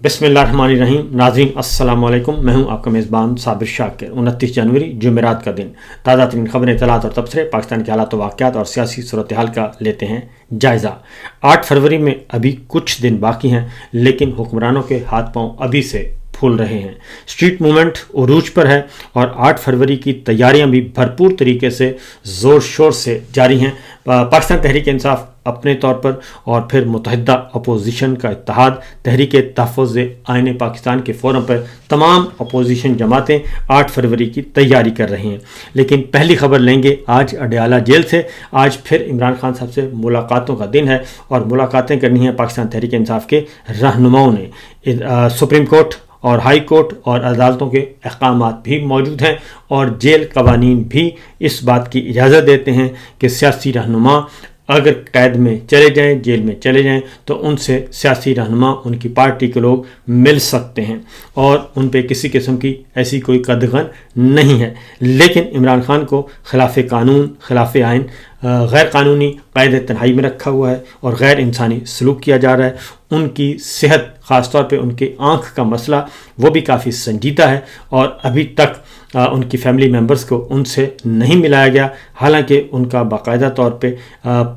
بسم اللہ الرحمن الرحیم. ناظرین السلام علیکم. میں ہوں آپ کا میزبان صابر شاکر. 29 جنوری جمعرات کا دن. تازہ ترین خبریں، اطلاعات اور تبصرے پاکستان کے حالات و واقعات اور سیاسی صورتحال کا لیتے ہیں جائزہ. 8 فروری میں ابھی کچھ دن باقی ہیں، لیکن حکمرانوں کے ہاتھ پاؤں ابھی سے پھول رہے ہیں. اسٹریٹ موومنٹ عروج پر ہے اور 8 فروری کی تیاریاں بھی بھرپور طریقے سے زور شور سے جاری ہیں. پاکستان تحریک انصاف اپنے طور پر اور پھر متحدہ اپوزیشن کا اتحاد تحریک تحفظ آئین پاکستان کے فورم پر تمام اپوزیشن جماعتیں 8 فروری کی تیاری کر رہی ہیں. لیکن پہلی خبر لیں گے آج اڈیالہ جیل سے. آج پھر عمران خان صاحب سے ملاقاتوں کا دن ہے اور ملاقاتیں کرنی ہیں پاکستان تحریک انصاف کے رہنماؤں نے. سپریم کورٹ اور ہائی کورٹ اور عدالتوں کے احکامات بھی موجود ہیں اور جیل قوانین بھی اس بات کی اجازت دیتے ہیں کہ سیاسی رہنما اگر قید میں چلے جائیں، جیل میں چلے جائیں، تو ان سے سیاسی رہنما، ان کی پارٹی کے لوگ مل سکتے ہیں اور ان پہ کسی قسم کی ایسی کوئی قدغن نہیں ہے. لیکن عمران خان کو خلاف قانون، خلاف آئین، غیر قانونی قید تنہائی میں رکھا ہوا ہے اور غیر انسانی سلوک کیا جا رہا ہے. ان کی صحت، خاص طور پہ ان کے آنکھ کا مسئلہ، وہ بھی کافی سنجیدہ ہے اور ابھی تک ان کی فیملی ممبرز کو ان سے نہیں ملایا گیا. حالانکہ ان کا باقاعدہ طور پہ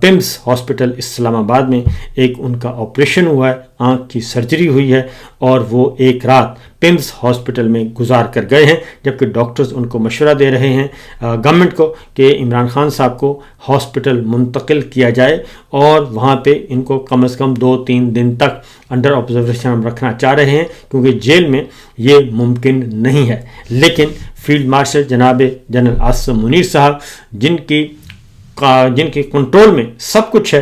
پمس ہاسپٹل اسلام آباد میں ایک ان کا آپریشن ہوا ہے، آنکھ کی سرجری ہوئی ہے اور وہ ایک رات پمس ہاسپٹل میں گزار کر گئے ہیں، جبکہ ڈاکٹرز ان کو مشورہ دے رہے ہیں گورنمنٹ کو کہ عمران خان صاحب کو ہاسپٹل منتقل کیا جائے اور وہاں پہ ان کو کم از کم 2-3 دن تک انڈر آبزرویشن رکھنا چاہ رہے ہیں، کیونکہ جیل میں یہ ممکن نہیں ہے. لیکن فیلڈ مارشل جناب جنرل عاصم منیر صاحب جن کی کنٹرول میں سب کچھ ہے،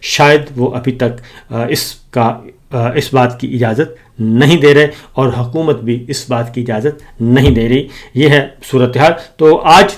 شاید وہ ابھی تک اس بات کی اجازت نہیں دے رہے اور حکومت بھی اس بات کی اجازت نہیں دے رہی. یہ ہے صورتحال. تو آج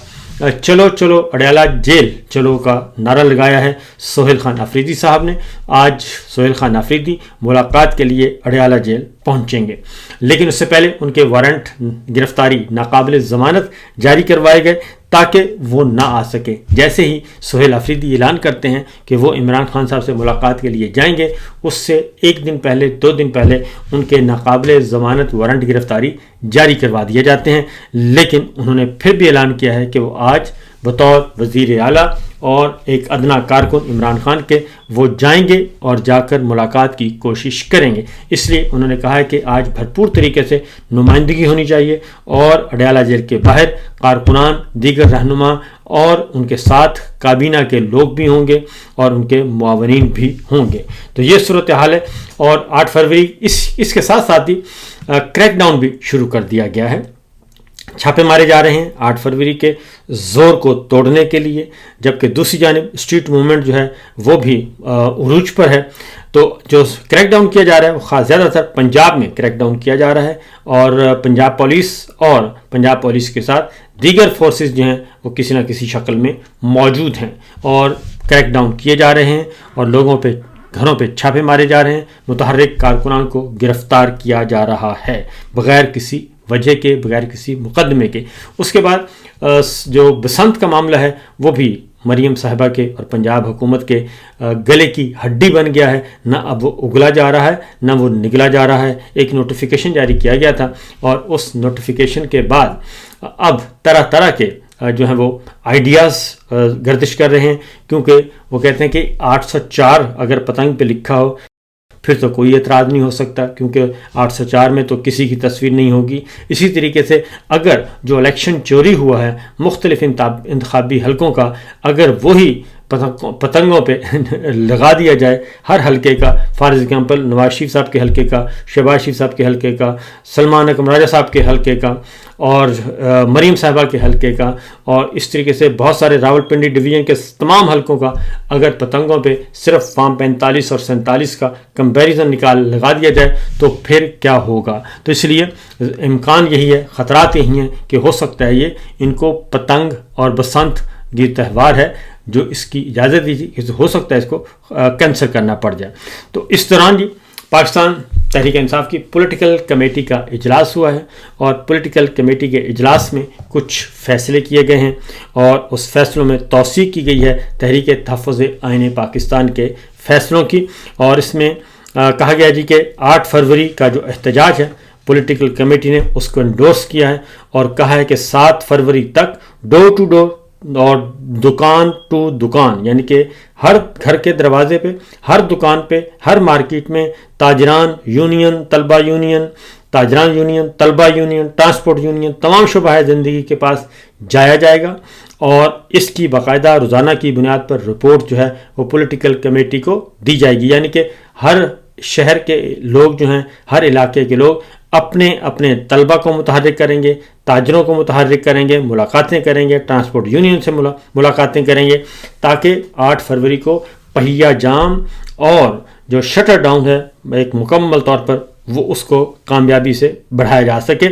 چلو چلو اڈیالہ جیل چلو کا نعرہ لگایا ہے سہیل خان آفریدی صاحب نے. آج سہیل خان آفریدی ملاقات کے لیے اڈیالہ جیل پہنچیں گے، لیکن اس سے پہلے ان کے وارنٹ گرفتاری ناقابل ضمانت جاری کروائے گئے تاکہ وہ نہ آ سکے. جیسے ہی سہیل آفریدی اعلان کرتے ہیں کہ وہ عمران خان صاحب سے ملاقات کے لیے جائیں گے، اس سے 1 دن پہلے 2 دن پہلے ان کے ناقابل ضمانت وارنٹ گرفتاری جاری کروا دیے جاتے ہیں. لیکن انہوں نے پھر بھی اعلان کیا ہے کہ وہ آج بطور وزیر اعلیٰ اور ایک ادنا کارکن عمران خان کے وہ جائیں گے اور جا کر ملاقات کی کوشش کریں گے. اس لیے انہوں نے کہا ہے کہ آج بھرپور طریقے سے نمائندگی ہونی چاہیے اور اڈیالہ جیل کے باہر کارکنان، دیگر رہنما اور ان کے ساتھ کابینہ کے لوگ بھی ہوں گے اور ان کے معاونین بھی ہوں گے. تو یہ صورتحال ہے. اور 8 فروری اس کے ساتھ ساتھ ہی کریک ڈاؤن بھی شروع کر دیا گیا ہے. چھاپے مارے جا رہے ہیں 8 فروری کے زور کو توڑنے کے لیے، جبکہ دوسری جانب اسٹریٹ موومنٹ جو ہے وہ بھی عروج پر ہے. تو جو کریک ڈاؤن کیا جا رہا ہے وہ خاص زیادہ تر پنجاب میں کریک ڈاؤن کیا جا رہا ہے اور پنجاب پولیس کے ساتھ دیگر فورسز جو ہیں وہ کسی نہ کسی شکل میں موجود ہیں اور کریک ڈاؤن کیے جا رہے ہیں اور لوگوں پہ، گھروں پہ چھاپے مارے جا رہے ہیں. متحرک کارکنان کو گرفتار کیا جا رہا ہے بغیر کسی وجہ کے، بغیر کسی مقدمے کے. اس کے بعد جو بسنت کا معاملہ ہے وہ بھی مریم صاحبہ کے اور پنجاب حکومت کے گلے کی ہڈی بن گیا ہے. نہ اب وہ اگلا جا رہا ہے نہ وہ نگلا جا رہا ہے. ایک نوٹیفیکیشن جاری کیا گیا تھا اور اس نوٹیفیکیشن کے بعد اب طرح طرح کے جو ہیں وہ آئیڈیاز گردش کر رہے ہیں، کیونکہ وہ کہتے ہیں کہ 804 اگر پتنگ پہ لکھا ہو پھر تو کوئی اعتراض نہیں ہو سکتا، کیونکہ 804 میں تو کسی کی تصویر نہیں ہوگی. اسی طریقے سے اگر جو الیکشن چوری ہوا ہے مختلف انتخابی حلقوں کا، اگر وہی پتنگوں پہ لگا دیا جائے ہر حلقے کا، فار ایگزامپل نواز شریف صاحب کے حلقے کا، شہباز شریف صاحب کے حلقے کا، سلمان اکرم راجہ صاحب کے حلقے کا اور مریم صاحبہ کے حلقے کا، اور اس طریقے سے بہت سارے راولپنڈی ڈویژن کے تمام حلقوں کا اگر پتنگوں پہ صرف فارم 45 اور 47 کا کمپیریزن لگا دیا جائے تو پھر کیا ہوگا. تو اس لیے امکان یہی ہے، خطرات یہی ہیں کہ ہو سکتا ہے یہ ان کو پتنگ اور بسنت یہ تہوار ہے جو اس کی اجازت دیجیے، ہو سکتا ہے اس کو کینسل کرنا پڑ جائے. تو اس دوران جی پاکستان تحریک انصاف کی پولیٹیکل کمیٹی کا اجلاس ہوا ہے اور پولیٹیکل کمیٹی کے اجلاس میں کچھ فیصلے کیے گئے ہیں اور اس فیصلوں میں توثیق کی گئی ہے تحریک تحفظ آئین پاکستان کے فیصلوں کی. اور اس میں کہا گیا جی کہ 8 فروری کا جو احتجاج ہے پولیٹیکل کمیٹی نے اس کو انڈورس کیا ہے اور کہا ہے کہ 7 فروری تک ڈور ٹو ڈور اور دکان ٹو دکان، یعنی کہ ہر گھر کے دروازے پہ، ہر دکان پہ، ہر مارکیٹ میں تاجران یونین، طلبہ یونین، تاجران یونین، طلبہ یونین، ٹرانسپورٹ یونین، تمام شعبۂ زندگی کے پاس جایا جائے گا اور اس کی باقاعدہ روزانہ کی بنیاد پر رپورٹ جو ہے وہ پولیٹیکل کمیٹی کو دی جائے گی، یعنی کہ ہر شہر کے لوگ جو ہیں، ہر علاقے کے لوگ اپنے اپنے طلبہ کو متحرک کریں گے، تاجروں کو متحرک کریں گے، ملاقاتیں کریں گے، ٹرانسپورٹ یونین سے ملاقاتیں کریں گے، تاکہ 8 فروری کو پہیہ جام اور جو شٹر ڈاؤن ہے ایک مکمل طور پر وہ اس کو کامیابی سے بڑھایا جا سکے۔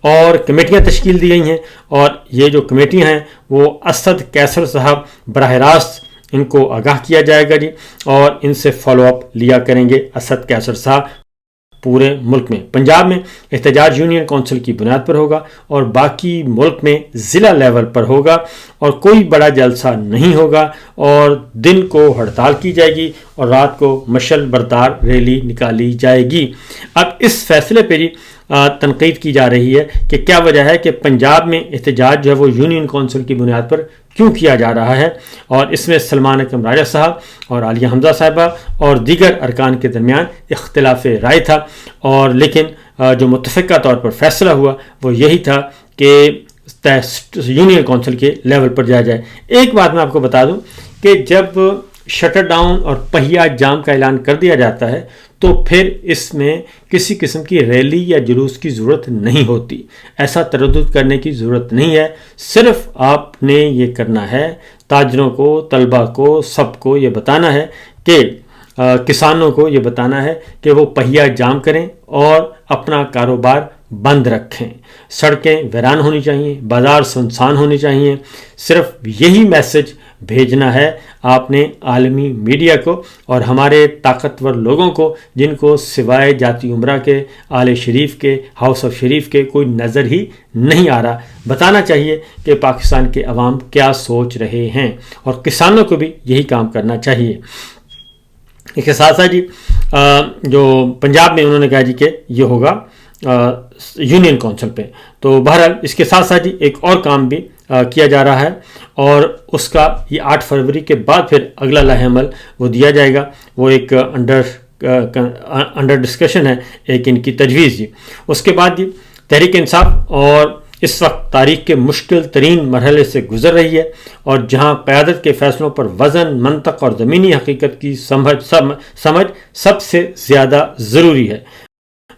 اور کمیٹیاں تشکیل دی گئی ہیں اور یہ جو کمیٹیاں ہیں وہ اسد کیسر صاحب براہ راست ان کو آگاہ کیا جائے گا جی، اور ان سے فالو اپ لیا کریں گے اسد کیسر صاحب۔ پورے ملک میں پنجاب میں احتجاج یونین کونسل کی بنیاد پر ہوگا اور باقی ملک میں ضلع لیول پر ہوگا اور کوئی بڑا جلسہ نہیں ہوگا اور دن کو ہڑتال کی جائے گی اور رات کو مشعل بردار ریلی نکالی جائے گی۔ اب اس فیصلے پہ جی تنقید کی جا رہی ہے کہ کیا وجہ ہے کہ پنجاب میں احتجاج جو ہے وہ یونین کونسل کی بنیاد پر کیوں کیا جا رہا ہے، اور اس میں سلمان اکرم راجہ صاحب اور عالیہ حمزہ صاحبہ اور دیگر ارکان کے درمیان اختلاف رائے تھا، اور لیکن جو متفقہ طور پر فیصلہ ہوا وہ یہی تھا کہ یونین کونسل کے لیول پر جایا جائے۔ ایک بات میں آپ کو بتا دوں کہ جب شٹر ڈاؤن اور پہیہ جام کا اعلان کر دیا جاتا ہے تو پھر اس میں کسی قسم کی ریلی یا جلوس کی ضرورت نہیں ہوتی، ایسا تردد کرنے کی ضرورت نہیں ہے، صرف آپ نے یہ کرنا ہے، تاجروں کو، طلبہ کو، سب کو یہ بتانا ہے کہ کسانوں کو یہ بتانا ہے کہ وہ پہیہ جام کریں اور اپنا کاروبار بند رکھیں، سڑکیں ویران ہونی چاہیے، بازار سنسان ہونے چاہیے، صرف یہی میسج بھیجنا ہے آپ نے عالمی میڈیا کو اور ہمارے طاقتور لوگوں کو جن کو سوائے جاتی عمرہ کے، آل شریف کے، ہاؤس آف شریف کے کوئی نظر ہی نہیں آ رہا۔ بتانا چاہیے کہ پاکستان کے عوام کیا سوچ رہے ہیں اور کسانوں کو بھی یہی کام کرنا چاہیے۔ اس کے ساتھ ساتھ جی جو پنجاب میں انہوں نے کہا جی کہ یہ ہوگا یونین کونسل پہ، تو بہرحال اس کے ساتھ ساتھ جی ایک اور کام بھی کیا جا رہا ہے اور اس کا یہ 8 فروری کے بعد پھر اگلا لائحہ عمل وہ دیا جائے گا، وہ ایک انڈر ڈسکشن ہے، ایک ان کی تجویز جی۔ اس کے بعد جی تحریک انصاف اور اس وقت تاریخ کے مشکل ترین مرحلے سے گزر رہی ہے اور جہاں قیادت کے فیصلوں پر وزن، منطق اور زمینی حقیقت کی سمجھ سب سے زیادہ ضروری ہے،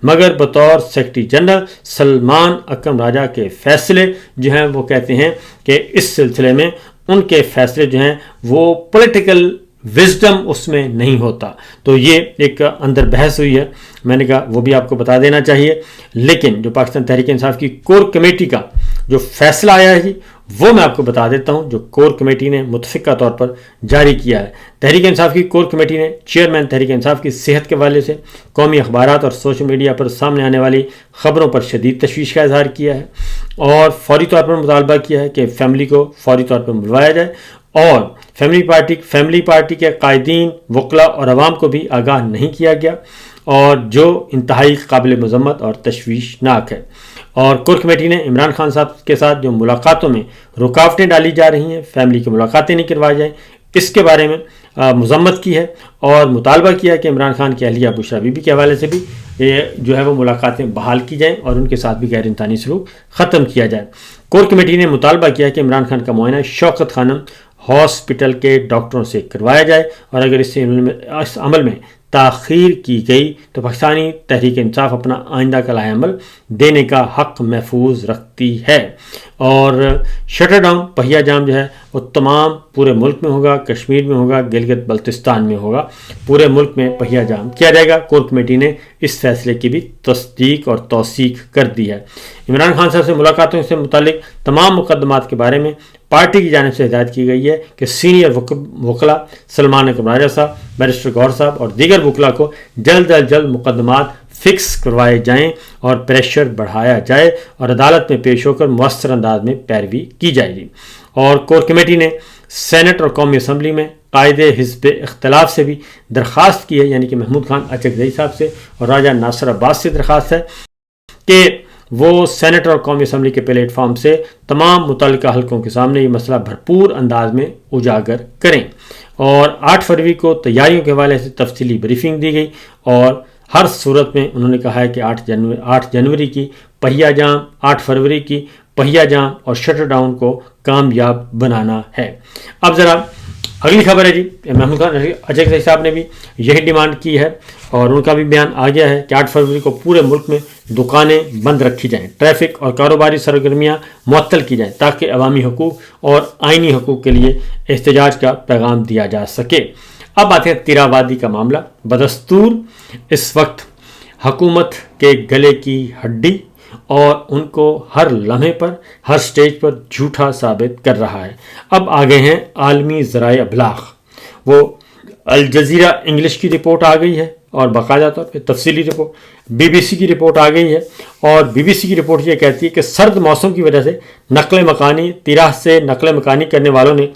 مگر بطور سیکرٹری جنرل سلمان اکرم راجہ کے فیصلے جو ہیں وہ کہتے ہیں کہ اس سلسلے میں ان کے فیصلے جو ہیں وہ پولیٹیکل وزڈم اس میں نہیں ہوتا، تو یہ ایک اندر بحث ہوئی ہے، میں نے کہا وہ بھی آپ کو بتا دینا چاہیے۔ لیکن جو پاکستان تحریک انصاف کی کور کمیٹی کا جو فیصلہ آیا ہے جی وہ میں آپ کو بتا دیتا ہوں، جو کور کمیٹی نے متفقہ طور پر جاری کیا ہے۔ تحریک انصاف کی کور کمیٹی نے چیئرمین تحریک انصاف کی صحت کے حوالے سے قومی اخبارات اور سوشل میڈیا پر سامنے آنے والی خبروں پر شدید تشویش کا اظہار کیا ہے اور فوری طور پر مطالبہ کیا ہے کہ فیملی کو فوری طور پر بلوایا جائے اور فیملی پارٹی کے قائدین، وکلاء اور عوام کو بھی آگاہ نہیں کیا گیا، اور جو انتہائی قابل مذمت اور تشویشناک ہے۔ اور کور کمیٹی نے عمران خان صاحب کے ساتھ جو ملاقاتوں میں رکاوٹیں ڈالی جا رہی ہیں، فیملی کی ملاقاتیں نہیں کروائی جائیں، اس کے بارے میں مذمت کی ہے اور مطالبہ کیا کہ عمران خان کی اہلیہ بشریٰ بی بی کے حوالے سے بھی جو ہے وہ ملاقاتیں بحال کی جائیں اور ان کے ساتھ بھی غیر انسانی سلوک ختم کیا جائے۔ کور کمیٹی نے مطالبہ کیا کہ عمران خان کا معائنہ شوکت خانم ہاسپٹل کے ڈاکٹروں سے کروایا جائے اور اگر اس عمل میں تاخیر کی گئی تو پاکستانی تحریک انصاف اپنا آئندہ کا لائحہ عمل دینے کا حق محفوظ رکھتی ہے۔ اور شٹر ڈاؤن پہیہ جام جو ہے وہ تمام پورے ملک میں ہوگا، کشمیر میں ہوگا، گلگت بلتستان میں ہوگا، پورے ملک میں پہیہ جام کیا جائے گا۔ کور کمیٹی نے اس فیصلے کی بھی تصدیق اور توثیق کر دی ہے۔ عمران خان صاحب سے ملاقاتوں سے متعلق تمام مقدمات کے بارے میں پارٹی کی جانب سے ہدایت کی گئی ہے کہ سینئر وکلاء سلمان اکرم راجہ صاحب، بیرسٹر گور صاحب اور دیگر وکلاء کو جلد از جلد مقدمات فکس کروائے جائیں اور پریشر بڑھایا جائے اور عدالت میں پیش ہو کر مؤثر انداز میں پیروی کی جائے گی۔ اور کور کمیٹی نے سینٹ اور قومی اسمبلی میں قائد حزب اختلاف سے بھی درخواست کی ہے، یعنی کہ محمود خان اچکزئی صاحب سے اور راجہ ناصر عباس سے درخواست ہے کہ وہ سینٹ اور قومی اسمبلی کے پلیٹ فارم سے تمام متعلقہ حلقوں کے سامنے یہ مسئلہ بھرپور انداز میں اجاگر کریں۔ اور 8 فروری کو تیاریوں کے حوالے سے تفصیلی بریفنگ دی گئی، اور ہر صورت میں انہوں نے کہا ہے کہ 8 جنوری کی پہیا جام، 8 فروری کی پہیا جام اور شٹر ڈاؤن کو کامیاب بنانا ہے۔ اب ذرا اگلی خبر ہے جی، محمود خان اچکزئی صاحب نے بھی یہی ڈیمانڈ کی ہے، اور ان کا بھی بیان آ گیا ہے کہ 8 فروری کو پورے ملک میں دکانیں بند رکھی جائیں، ٹریفک اور کاروباری سرگرمیاں معطل کی جائیں تاکہ عوامی حقوق اور آئینی حقوق کے لیے احتجاج کا پیغام دیا جا سکے۔ اب آتے ہیں تیرا وادی کا معاملہ۔ بدستور اس وقت حکومت کے گلے کی ہڈی اور ان کو ہر لمحے پر، ہر سٹیج پر جھوٹا ثابت کر رہا ہے۔ اب آگے ہیں عالمی ذرائع ابلاغ، وہ الجزیرہ انگلش کی رپورٹ آ گئی ہے اور باقاعدہ طور پہ تفصیلی رپورٹ، بی بی سی کی رپورٹ آ گئی ہے، اور بی بی سی کی رپورٹ یہ کہتی ہے کہ سرد موسم کی وجہ سے نقل مکانی تیراہ سے نقل مکانی کرنے والوں نے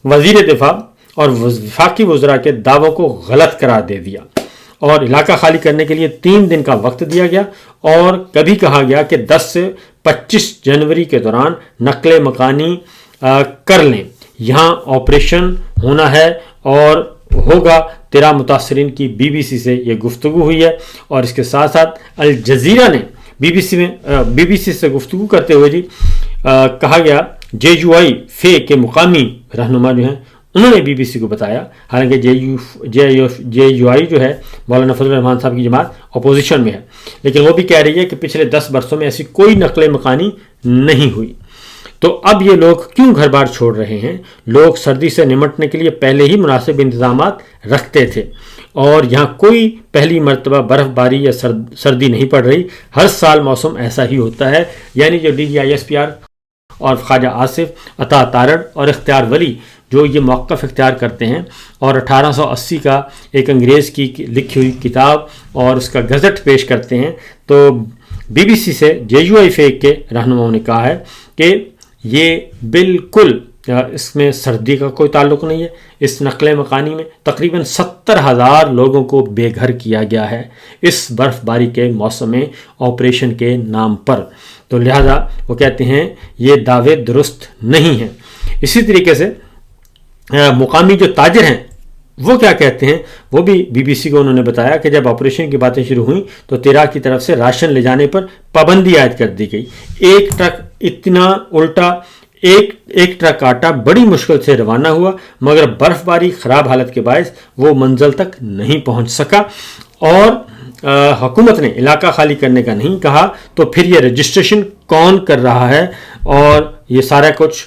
وزیر دفاع اور وفاقی وزراء کے دعووں کو غلط قرار دے دیا، اور علاقہ خالی کرنے کے لیے 3 دن کا وقت دیا گیا، اور کبھی کہا گیا کہ 10 سے 25 جنوری کے دوران نقل مکانی کر لیں، یہاں آپریشن ہونا ہے اور ہوگا۔ 13 متاثرین کی بی بی سی سے یہ گفتگو ہوئی ہے، اور اس کے ساتھ ساتھ الجزیرہ نے بی بی سی سے گفتگو کرتے ہوئے جی کہا گیا جے یو آئی فے کے مقامی رہنما جو ہیں انہوں نے بی بی سی کو بتایا، حالانکہ جے یو آئی جو ہے مولانا فضل الرحمان صاحب کی جماعت اپوزیشن میں ہے، لیکن وہ بھی کہہ رہی ہے کہ پچھلے 10 برسوں میں ایسی کوئی نقل مکانی نہیں ہوئی۔ تو اب یہ لوگ کیوں گھر بار چھوڑ رہے ہیں؟ لوگ سردی سے نمٹنے کے لیے پہلے ہی مناسب انتظامات رکھتے تھے، اور یہاں کوئی پہلی مرتبہ برف باری یا سردی نہیں پڑ رہی، ہر سال موسم ایسا ہی ہوتا ہے۔ یعنی جو D G I S P R اور خواجہ آصف، عطا تارڑ اور اختیار ولی جو یہ موقف اختیار کرتے ہیں اور 1880 کا ایک انگریز کی لکھی ہوئی کتاب اور اس کا گزٹ پیش کرتے ہیں، تو بی بی سی سے جے یو آئی فے کے رہنماؤں نے کہا ہے کہ یہ بالکل اس میں سردی کا کوئی تعلق نہیں ہے۔ اس نقل مکانی میں تقریباً 70,000 لوگوں کو بے گھر کیا گیا ہے اس برف باری کے موسم میں آپریشن کے نام پر، تو لہذا وہ کہتے ہیں یہ دعوے درست نہیں ہیں۔ اسی طریقے سے مقامی جو تاجر ہیں وہ کیا کہتے ہیں، وہ بھی بی بی سی کو انہوں نے بتایا کہ جب آپریشن کی باتیں شروع ہوئیں تو تیراہ کی طرف سے راشن لے جانے پر پابندی عائد کر دی گئی۔ ایک ٹرک اتنا الٹا، ایک ٹرک آٹا بڑی مشکل سے روانہ ہوا، مگر برف باری خراب حالت کے باعث وہ منزل تک نہیں پہنچ سکا، اور حکومت نے علاقہ خالی کرنے کا نہیں کہا، تو پھر یہ رجسٹریشن کون کر رہا ہے اور یہ سارا کچھ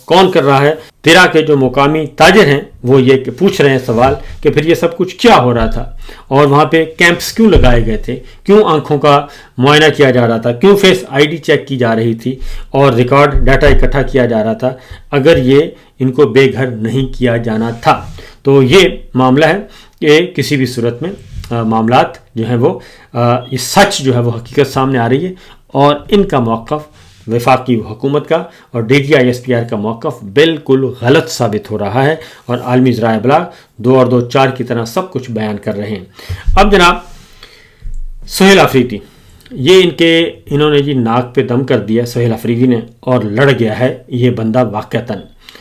کون کر رہا ہے؟ تیراہ کے جو مقامی تاجر ہیں وہ یہ پوچھ رہے ہیں سوال کہ پھر یہ سب کچھ کیا ہو رہا تھا، اور وہاں پہ کیمپس کیوں لگائے گئے تھے، کیوں آنکھوں کا معائنہ کیا جا رہا تھا، کیوں فیس آئی ڈی چیک کی جا رہی تھی اور ریکارڈ ڈیٹا اکٹھا کیا جا رہا تھا اگر یہ ان کو بے گھر نہیں کیا جانا تھا۔ تو یہ معاملہ ہے کہ کسی بھی صورت میں معاملات جو ہیں وہ یہ سچ جو ہے وہ حقیقت سامنے آ رہی ہے، اور ان کا موقف وفاقی حکومت کا اور D G I S P R کا موقف بالکل غلط ثابت ہو رہا ہے، اور عالمی ذرائع ابلاغ 2 اور 2 4 کی طرح سب کچھ بیان کر رہے ہیں۔ اب جناب سہیل آفریدی، یہ انہوں نے جی ناک پہ دم کر دیا سہیل آفریدی نے، اور لڑ گیا ہے یہ بندہ واقعتاً،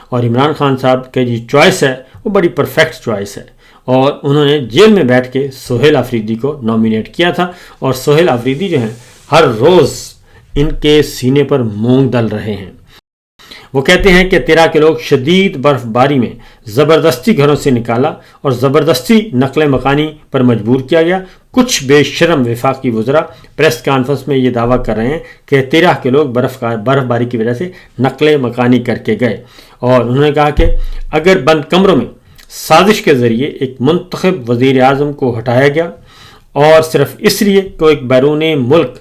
اور عمران خان صاحب کے جی چوائس ہے وہ بڑی پرفیکٹ چوائس ہے، اور انہوں نے جیل میں بیٹھ کے سہیل آفریدی کو نامینیٹ کیا تھا، اور سہیل آفریدی جو ہیں ہر روز ان کے سینے پر مونگ ڈل رہے ہیں۔ وہ کہتے ہیں کہ تیراہ کے لوگ شدید برف باری میں زبردستی گھروں سے نکالا اور زبردستی نقل مکانی پر مجبور کیا گیا۔ کچھ بے شرم وفاقی وزراء پریس کانفرنس میں یہ دعویٰ کر رہے ہیں کہ تیراہ کے لوگ برف باری کی وجہ سے نقل مکانی کر کے گئے، اور انہوں نے کہا کہ اگر بند کمروں میں سازش کے ذریعے ایک منتخب وزیر اعظم کو ہٹایا گیا اور صرف اس لیے کہ ایک بیرون ملک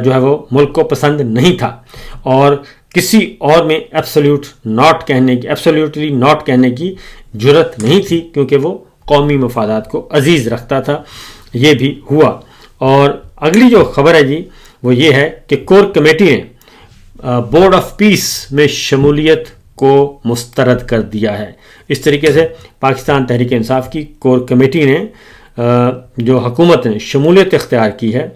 جو ہے وہ ملک کو پسند نہیں تھا، اور کسی اور میں ایبسلیوٹلی ناٹ کہنے کی جرت نہیں تھی کیونکہ وہ قومی مفادات کو عزیز رکھتا تھا، یہ بھی ہوا۔ اور اگلی جو خبر ہے جی وہ یہ ہے کہ کور کمیٹی نے بورڈ آف پیس میں شمولیت کو مسترد کر دیا ہے۔ اس طریقے سے پاکستان تحریک انصاف کی کور کمیٹی نے جو حکومت نے شمولیت اختیار کی ہے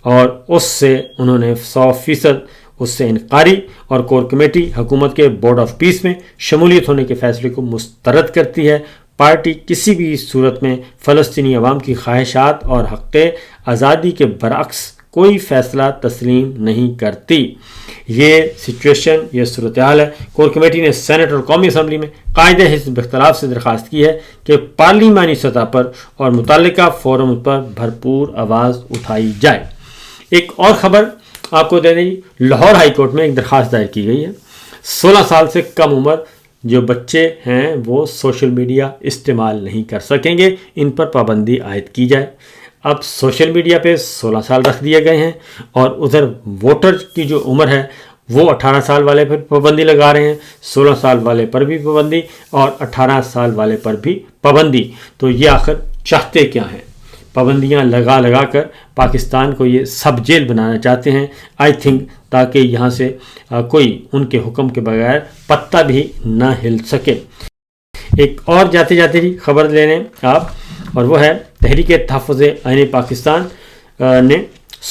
اور اس سے انہوں نے 100% اس سے انکاری، اور کور کمیٹی حکومت کے بورڈ آف پیس میں شمولیت ہونے کے فیصلے کو مسترد کرتی ہے۔ پارٹی کسی بھی صورت میں فلسطینی عوام کی خواہشات اور حق آزادی کے برعکس کوئی فیصلہ تسلیم نہیں کرتی۔ یہ سچویشن، یہ صورتحال ہے۔ کور کمیٹی نے سینٹ اور قومی اسمبلی میں قائد حزب اختلاف سے درخواست کی ہے کہ پارلیمانی سطح پر اور متعلقہ فورم پر بھرپور آواز اٹھائی جائے۔ ایک اور خبر آپ کو دے دیں، لاہور ہائی کورٹ میں ایک درخواست دائر کی گئی ہے۔ 16 سال سے کم عمر جو بچے ہیں وہ سوشل میڈیا استعمال نہیں کر سکیں گے، ان پر پابندی عائد کی جائے۔ اب سوشل میڈیا پہ 16 سال رکھ دیے گئے ہیں، اور ادھر ووٹر کی جو عمر ہے وہ 18 سال والے پر پابندی لگا رہے ہیں، 16 سال والے پر بھی پابندی اور 18 سال والے پر بھی پابندی۔ تو یہ آخر چاہتے کیا ہیں؟ پابندیاں لگا لگا کر پاکستان کو یہ سب جیل بنانا چاہتے ہیں، آئی تھنک، تاکہ یہاں سے کوئی ان کے حکم کے بغیر پتہ بھی نہ ہل سکے۔ ایک اور جاتے جاتے جی خبر لے لیں آپ، اور وہ ہے تحریک تحفظ آئین پاکستان نے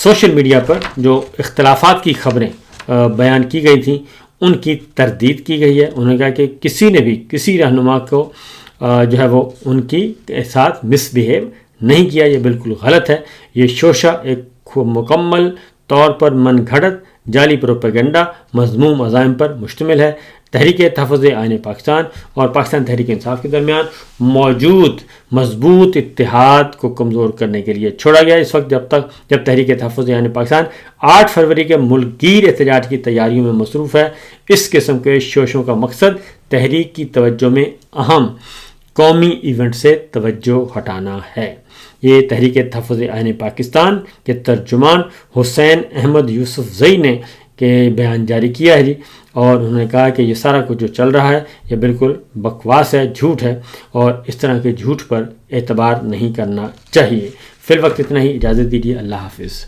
سوشل میڈیا پر جو اختلافات کی خبریں بیان کی گئی تھیں ان کی تردید کی گئی ہے۔ انہوں نے کہا کہ کسی نے بھی کسی رہنما کو جو ہے وہ ان کی ساتھ مس بیہیو نہیں کیا، یہ بالکل غلط ہے۔ یہ شوشہ ایک مکمل طور پر من گھڑت جعلی پروپیگنڈا مذموم عزائم پر مشتمل ہے۔ تحریک تحفظ آئین پاکستان اور پاکستان تحریک انصاف کے درمیان موجود مضبوط اتحاد کو کمزور کرنے کے لیے چھوڑا گیا اس وقت جب تحریک تحفظ آئین پاکستان 8 فروری کے ملک گیر احتجاج کی تیاریوں میں مصروف ہے۔ اس قسم کے شوشوں کا مقصد تحریک کی توجہ میں اہم قومی ایونٹ سے توجہ ہٹانا ہے۔ یہ تحریک تحفظ آئین پاکستان کے ترجمان حسین احمد یوسف زئی نے کہ بیان جاری کیا ہے جی، اور انہوں نے کہا کہ یہ سارا کچھ جو چل رہا ہے یہ بالکل بکواس ہے، جھوٹ ہے، اور اس طرح کے جھوٹ پر اعتبار نہیں کرنا چاہیے۔ فی الوقت اتنا ہی، اجازت دیجیے، اللہ حافظ۔